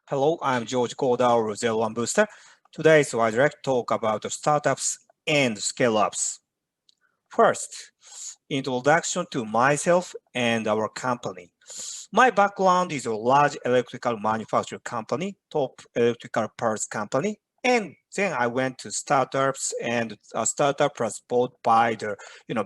Hello, I'm George Goda or Zero One Booster. Today, I'd like to talk about the startups and scale-ups. First, introduction to myself and our company. My background is a large electrical manufacturing company, top electrical parts company, and then I went to startups, and a startup was bought by the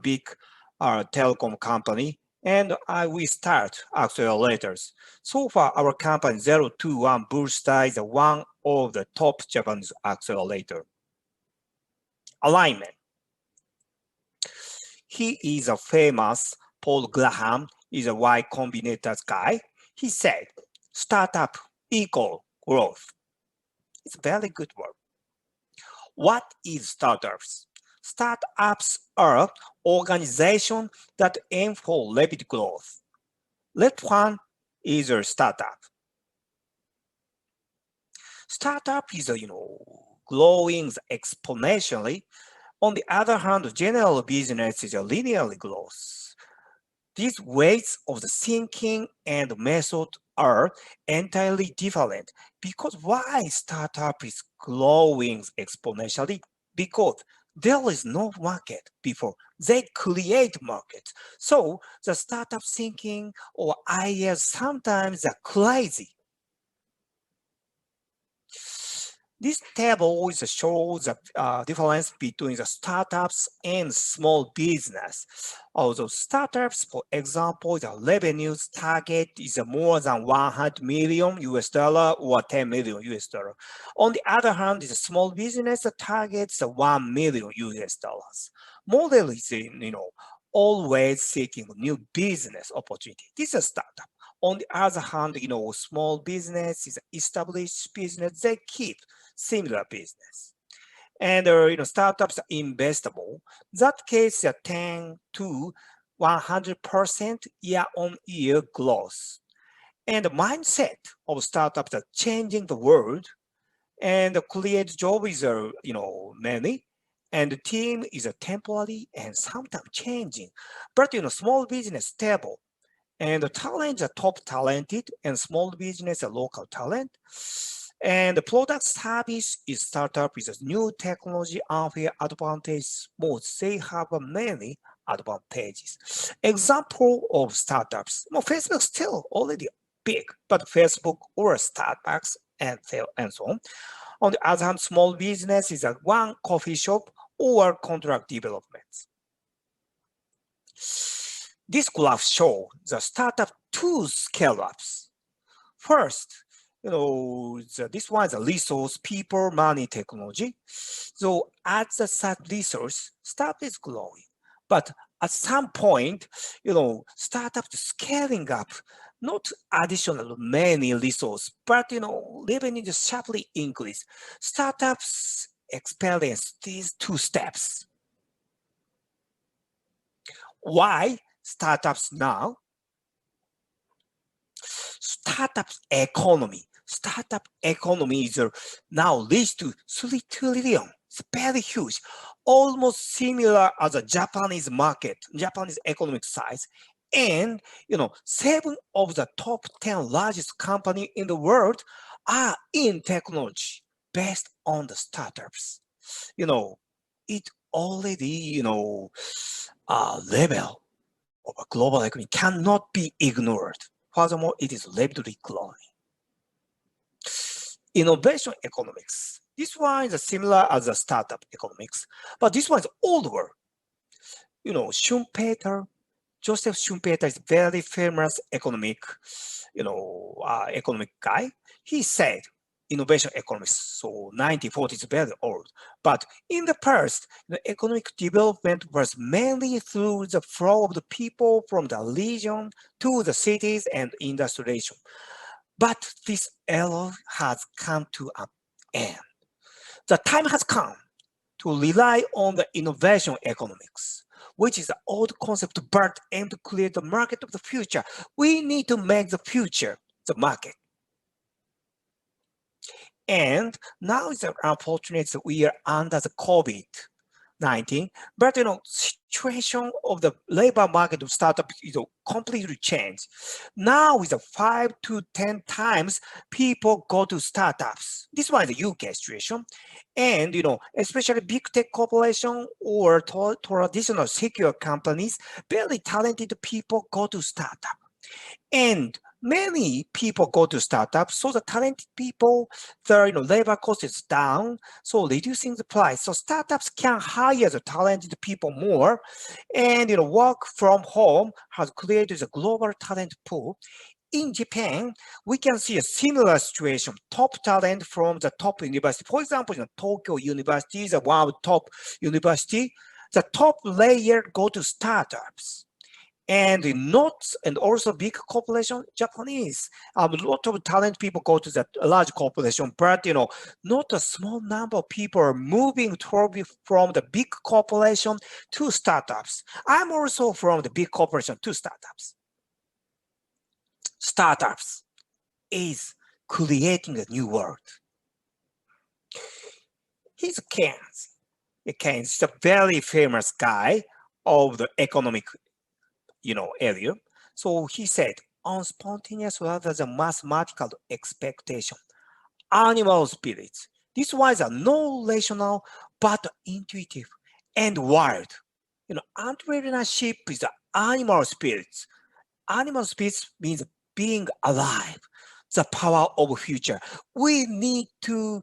big telecom company, and we start accelerators. So far, our company 021 Booster is one of the top Japanese accelerator. Alignment. He is a famous Paul Graham is a Y Combinator's guy. He said, startup equal growth. It's a very good word. What is startups? Startups are organizations that aim for rapid growth. Let one is a startup. Startup is growing exponentially. On the other hand, general business is a linearly growth. These ways of the thinking and method are entirely different because why startup is growing exponentially? Because there is no market before they create market. So the startup thinking or ideas sometimes are crazy. This table shows the difference between the startups and small business. Although startups, for example, the revenues target is more than 100 million US dollar or 10 million US dollar. On the other hand, the small business targets 1 million US dollars. Model is, always seeking new business opportunity. This is a startup. On the other hand, small business is established business. They keep similar business. And startups are investable. That case, 10 to 100% year-on-year growth. And the mindset of startups are changing the world, and create job is many, and the team is a temporary and sometimes changing. But small business stable, and the talents are top talented, and small business are local talent. And the product service is startup is a new technology unfair advantage. Most they have many advantages. Example of startups. Well, Facebook still already big, but Facebook or Starbucks and so on. On the other hand, small business is a one coffee shop or contract development. This graph shows the startup two scale-ups. First, this one is a resource, people, money, technology. So as the such resource, startup is growing. But at some point, startup scaling up, not additional many resource, but revenue just sharply increase. Startups experience these two steps. Why startups now? Startup economy is now reached to 3 trillion. It's very huge, almost similar as a Japanese market, Japanese economic size. And 7 of the top 10 largest companies in the world are in technology based on the startups. It already, level of a global economy cannot be ignored. Furthermore, it is rapidly growing. Innovation economics. This one is similar as the startup economics, but this one is older. Schumpeter, Joseph Schumpeter is very famous economic guy. He said innovation economics, so 1940 is very old. But in the past, the economic development was mainly through the flow of the people from the region to the cities and industrialization. But this era has come to an end. The time has come to rely on the innovation economics, which is an old concept but aim to create the market of the future. We need to make the future the market. And now it's unfortunate that we are under the COVID. 19. But situation of the labor market of startup completely changed. Now with a 5 to 10 times people go to startups. This one is the UK situation. And especially big tech corporation or traditional secure companies, very talented people go to startup. And many people go to startups, so the talented people, the labor cost is down, so reducing the price. So startups can hire the talented people more, and work from home has created a global talent pool. In Japan, we can see a similar situation. Top talent from the top university, for example, Tokyo University is one of the top university. The top layer go to startups. And not, and also big corporation, Japanese, a lot of talent people go to that large corporation, but not a small number of people are moving from the big corporation to startups. I'm also from the big corporation to startups. Startups is creating a new world. He's Keynes. Keynes is a very famous guy of the economic area. So he said, on spontaneous rather than mathematical expectation, animal spirits. This was a no rational but intuitive and wild. Entrepreneurship is the animal spirits. Animal spirits means being alive, the power of future. We need to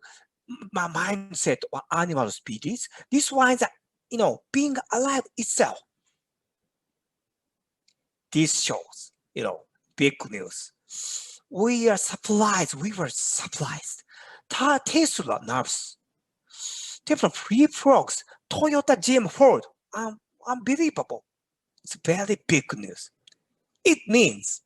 my mindset or animal spirits. This was, being alive itself. This shows, big news. We are surprised. We were surprised. Tesla nervous. Tesla free frogs. Toyota, GM, Ford. Unbelievable. It's very big news. It means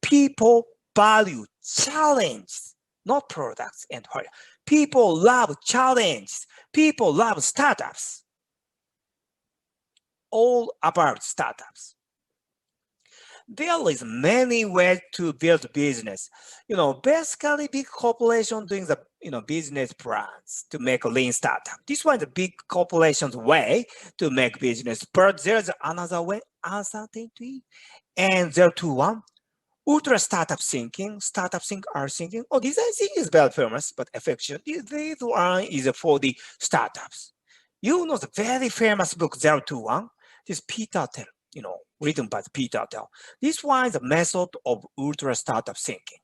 people value challenges, not products and hardware. People love challenges. People love startups. All about startups. There is many ways to build business. Basically big corporation doing the business plans to make a lean startup. This one is a big corporation's way to make business, but there's another way, uncertainty. And there too one, ultra startup thinking. Startup think are thinking, oh, design thinking is very famous, but affection. This one is for the startups. The very famous book 021. This Peter Tell, written by Peter Tell. This one is the method of ultra startup thinking.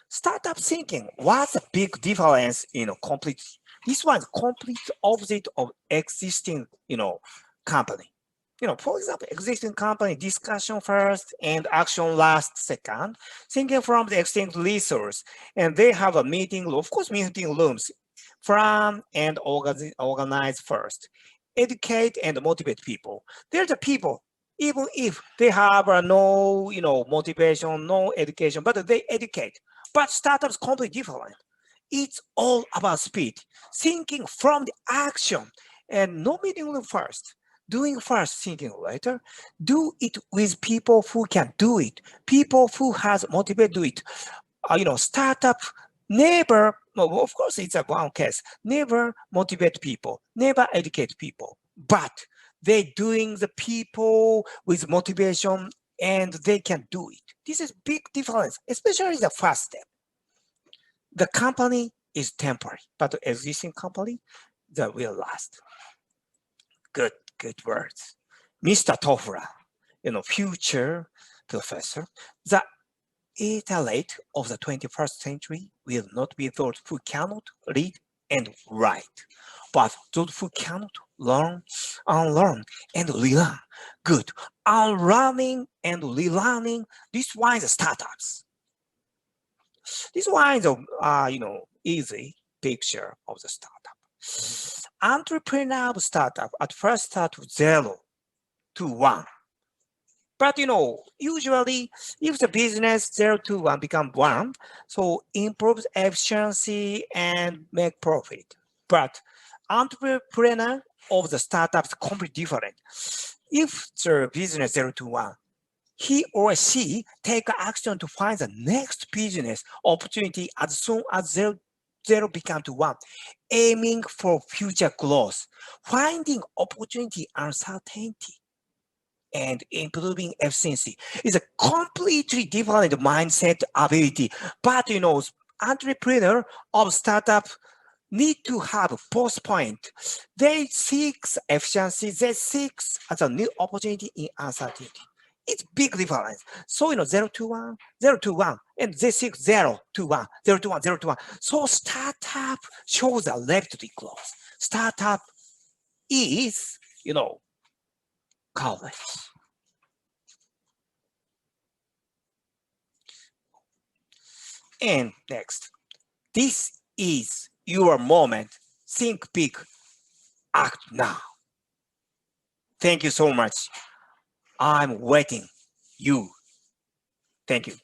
Startup thinking, what's the big difference in complete? This one is complete opposite of existing, company. For example, existing company discussion first and action last second, thinking from the existing resource, and they have a meeting, of course, meeting rooms from and organize first. Educate and motivate people. They're the people, even if they have no, motivation, no education, but they educate. But startups completely different. It's all about speed, thinking from the action, and no meeting room first. Doing first, thinking later. Do it with people who can do it. People who has motivated to do it. Startup never, well, of course, it's a one case, never motivate people, never educate people, but they doing the people with motivation and they can do it. This is big difference, especially the first step. The company is temporary, but the existing company, that will last. Good words. Mr. Toffler, future professor, the elite of the 21st century will not be those who cannot read and write, but those who cannot learn, unlearn, and relearn. Good. Unlearning and relearning, this one is startups. This one is easy picture of the startup. Entrepreneur startup at first start with 0 to 1. But usually if the business 0 to 1 become 1, so improves efficiency and make profit. But entrepreneur of the startups completely different. If the business 0 to 1, he or she take action to find the next business opportunity as soon as 0 become to 1, aiming for future growth, finding opportunity uncertainty, and improving efficiency is a completely different mindset ability. But entrepreneur of startup need to have both point. They seek efficiency, they seek as a new opportunity in uncertainty. It's big difference. So 0 to 1, 0 to 1, and they seek 0 to 1, 0 to 1, 0 to 1. So startup shows a rapidly growth. Startup is, coverage. And next, this is your moment. Think big, act now. Thank you so much. I'm waiting. You. Thank you.